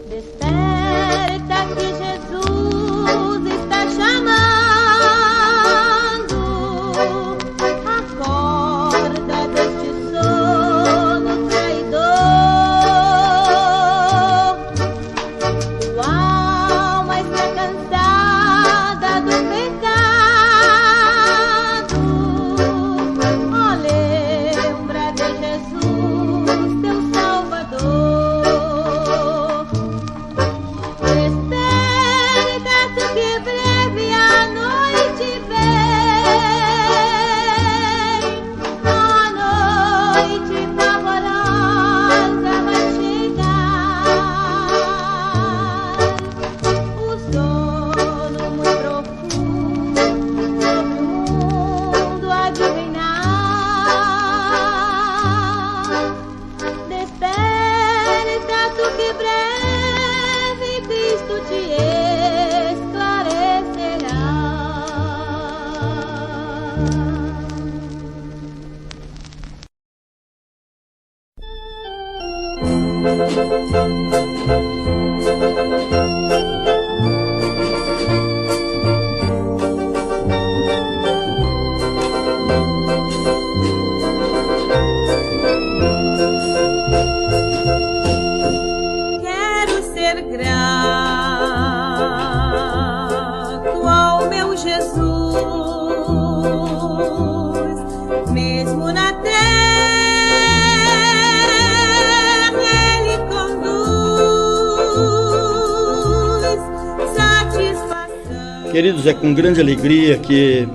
Desperta que Jesus está chamando. Acorda deste sono traidor. Tua alma está cansada do pecado. Ó, lembra de Jesus, teu Salvador. Desperta, tu que breve a noite vem, a noite favorosa vai chegar. O sono muito profundo sobre o mundo há de reinar. Desperta, tu que breve Cristo te esclarecerá. Quero ser grato ao meu Jesus, mesmo na terra Ele conduz satisfação. Queridos, é com grande alegria que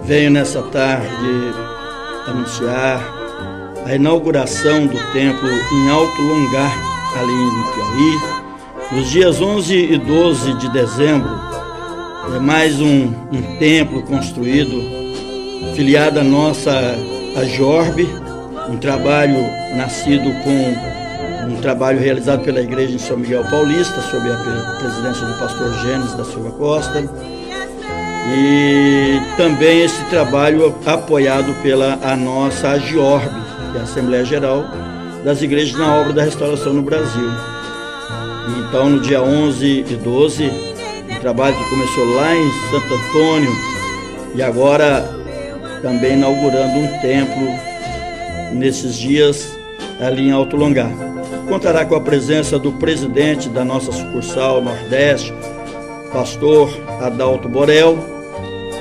venho nessa tarde anunciar a inauguração do templo em Alto Longar, ali no Piauí, nos dias 11 e 12 de dezembro. É mais um templo construído, filiada nossa a Jorbe, um trabalho nascido com um trabalho realizado pela Igreja em São Miguel Paulista, sob a presidência do pastor Gênesis da Silva Costa. E também esse trabalho apoiado pela a nossa AGIORB, que é a Assembleia Geral das Igrejas na Obra da Restauração no Brasil. Então, no dia 11 e 12, um trabalho que começou lá em Santo Antônio e agora também inaugurando um templo nesses dias ali em Alto Longar. Contará com a presença do presidente da nossa sucursal Nordeste, pastor Adalto Borel,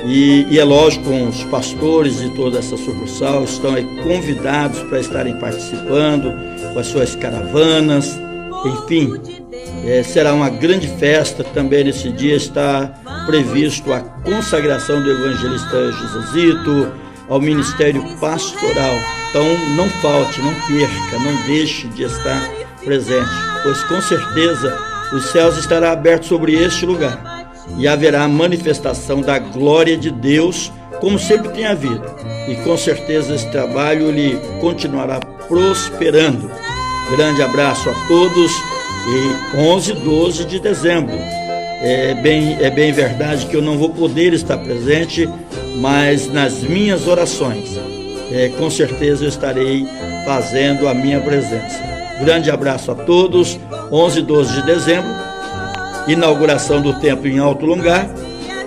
e é lógico, com os pastores de toda essa sucursal estão aí convidados para estarem participando com as suas caravanas, enfim, será uma grande festa. Também nesse dia está previsto a consagração do evangelista Josezito ao ministério pastoral. Então não falte, não perca, não deixe de estar presente, pois com certeza os céus estarão abertos sobre este lugar e haverá a manifestação da glória de Deus, como sempre tem havido. E com certeza esse trabalho ele continuará prosperando. Grande abraço a todos. E 11 e 12 de dezembro. É bem verdade que eu não vou poder estar presente, mas nas minhas orações, com certeza eu estarei fazendo a minha presença. Grande abraço a todos. 11 e 12 de dezembro. Inauguração do templo em Alto Longar,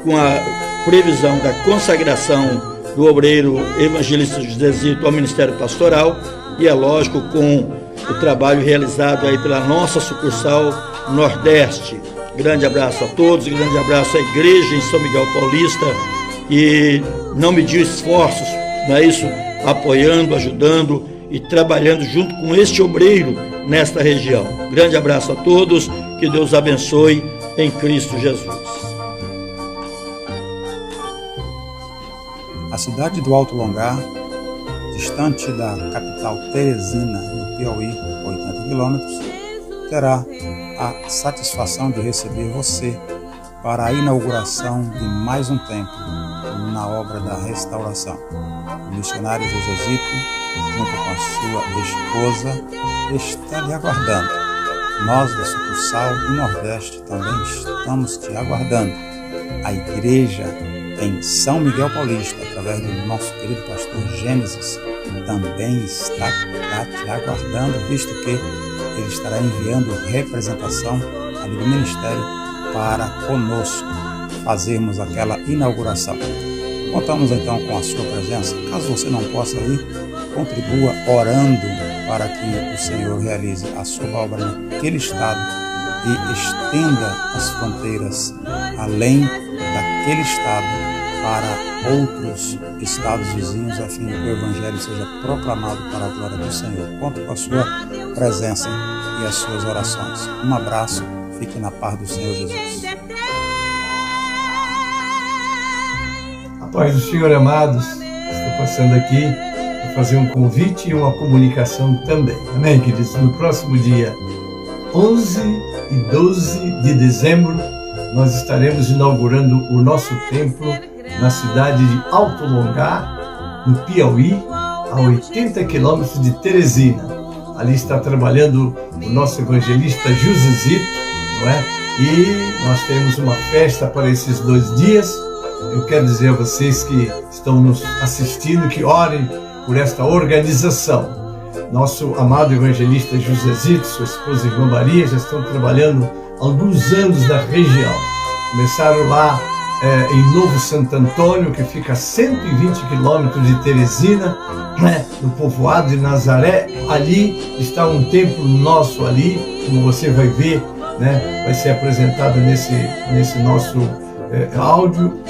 com a previsão da consagração do obreiro evangelista Josezito ao Ministério Pastoral e, é lógico, com o trabalho realizado aí pela nossa sucursal Nordeste. Grande abraço a todos, grande abraço à igreja em São Miguel Paulista, que não mediu esforços, não é isso? Apoiando, ajudando e trabalhando junto com este obreiro nesta região. Grande abraço a todos, que Deus abençoe em Cristo Jesus. A cidade do Alto Longar, distante da capital Teresina, no Piauí, 80 quilômetros, terá a satisfação de receber você para a inauguração de mais um templo na obra da restauração. O missionário Josezito, junto com a sua esposa, está lhe aguardando. Nós da sucursal do Nordeste também estamos te aguardando. A igreja em São Miguel Paulista, através do nosso querido pastor Gênesis, também está te aguardando, visto que ele estará enviando representação ali do ministério para conosco fazermos aquela inauguração. Contamos então com a sua presença. Caso você não possa ir, contribua orando para que o Senhor realize a sua obra naquele estado e estenda as fronteiras além daquele estado para outros estados vizinhos, a fim de que o Evangelho seja proclamado para a glória do Senhor. Conto com a sua presença e as suas orações. Um abraço, fique na paz do Senhor Jesus. A paz do Senhor, amados. Estou passando aqui para fazer um convite e uma comunicação também. Amém, queridos? No próximo dia 11 e 12 de dezembro, nós estaremos inaugurando o nosso templo na cidade de Alto Longar, no Piauí, a 80 quilômetros de Teresina. Ali está trabalhando o nosso evangelista Josezito, não é? E nós temos uma festa para esses 2 dias. Eu quero dizer a vocês que estão nos assistindo, que orem por esta organização. Nosso amado evangelista Josezito, sua esposa Irmã Maria, já estão trabalhando há alguns anos na região. Começaram lá em Novo Santo Antônio, que fica a 120 quilômetros de Teresina, no povoado de Nazaré. Ali está um templo nosso ali, como você vai ver, né? Vai ser apresentado nesse nosso áudio.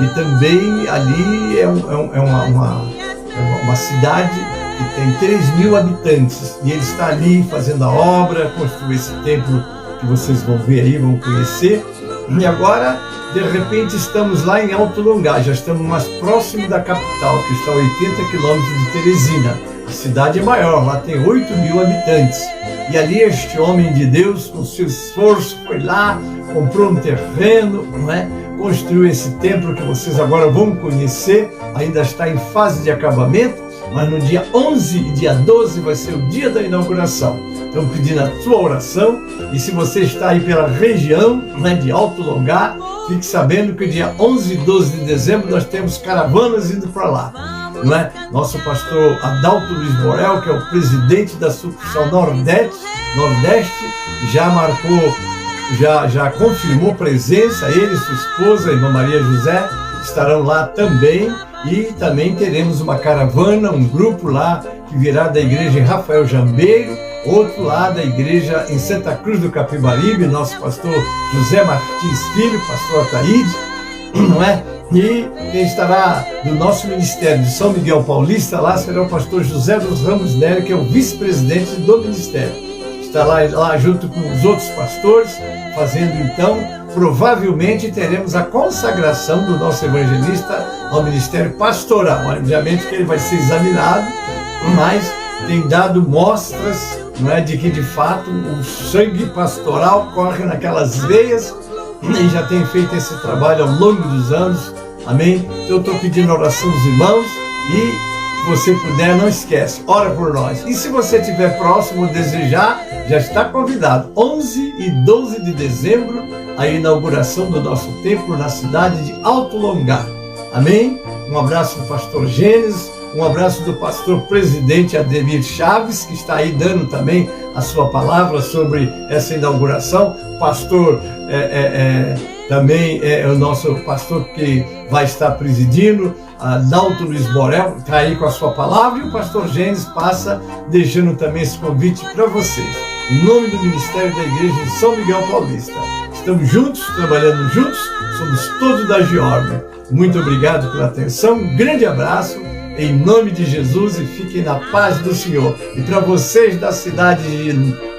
E também ali é uma cidade que tem 3.000 habitantes, e ele está ali fazendo a obra, construiu esse templo que vocês vão ver aí, vão conhecer. E agora, de repente, estamos lá em Alto Longar, já estamos mais próximo da capital, que está a 80 quilômetros de Teresina. A cidade é maior, lá tem 8.000 habitantes. E ali este homem de Deus, com seu esforço, foi lá, comprou um terreno, não é? Construiu esse templo que vocês agora vão conhecer, ainda está em fase de acabamento, mas no dia 11 e dia 12 vai ser o dia da inauguração. Então, pedindo a sua oração, e se você está aí pela região, né, de Alto Longar, fique sabendo que dia 11 e 12 de dezembro nós temos caravanas indo para lá. Não é? Nosso pastor Adalto Luiz Borel, que é o presidente da sucursal Nordeste, já marcou, já confirmou presença, ele e sua esposa, a irmã Maria José, estarão lá também. E também teremos uma caravana, um grupo lá que virá da igreja em Rafael Jambeiro, outro lá da igreja em Santa Cruz do Capibaribe, nosso pastor José Martins Filho, pastor Ataíde, não é? E quem estará do nosso ministério de São Miguel Paulista lá será o pastor José dos Ramos Nery, que é o vice-presidente do ministério. Estará lá junto com os outros pastores, fazendo então, provavelmente teremos a consagração do nosso evangelista ao ministério pastoral. Obviamente que ele vai ser examinado, mas tem dado mostras, não é, de que de fato o sangue pastoral corre naquelas veias e já tem feito esse trabalho ao longo dos anos. Amém? Então eu estou pedindo oração dos irmãos e se você puder, não esquece, ora por nós. E se você estiver próximo ou desejar, já está convidado. 11 e 12 de dezembro, a inauguração do nosso templo na cidade de Alto Longar. Amém? Um abraço do pastor Gênesis, um abraço do pastor presidente Ademir Chaves, que está aí dando também a sua palavra sobre essa inauguração. Pastor também é o nosso pastor que vai estar presidindo, Adalto Luiz Borel, está aí com a sua palavra, e o pastor Gênesis passa deixando também esse convite para vocês. Em nome do Ministério da Igreja de São Miguel Paulista. Estamos juntos, trabalhando juntos, somos todos da Geórgia. Muito obrigado pela atenção, um grande abraço, em nome de Jesus, e fiquem na paz do Senhor. E para vocês da cidade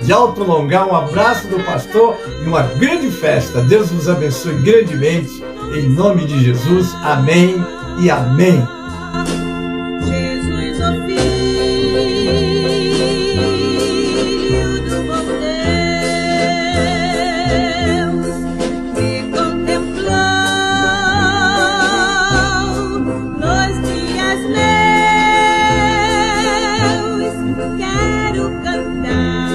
de Alto Longar, um abraço do pastor e uma grande festa. Deus vos abençoe grandemente, em nome de Jesus. Amém e amém. Jesus, o Filho do bom Deus, me contemplou nos dias meus, quero cantar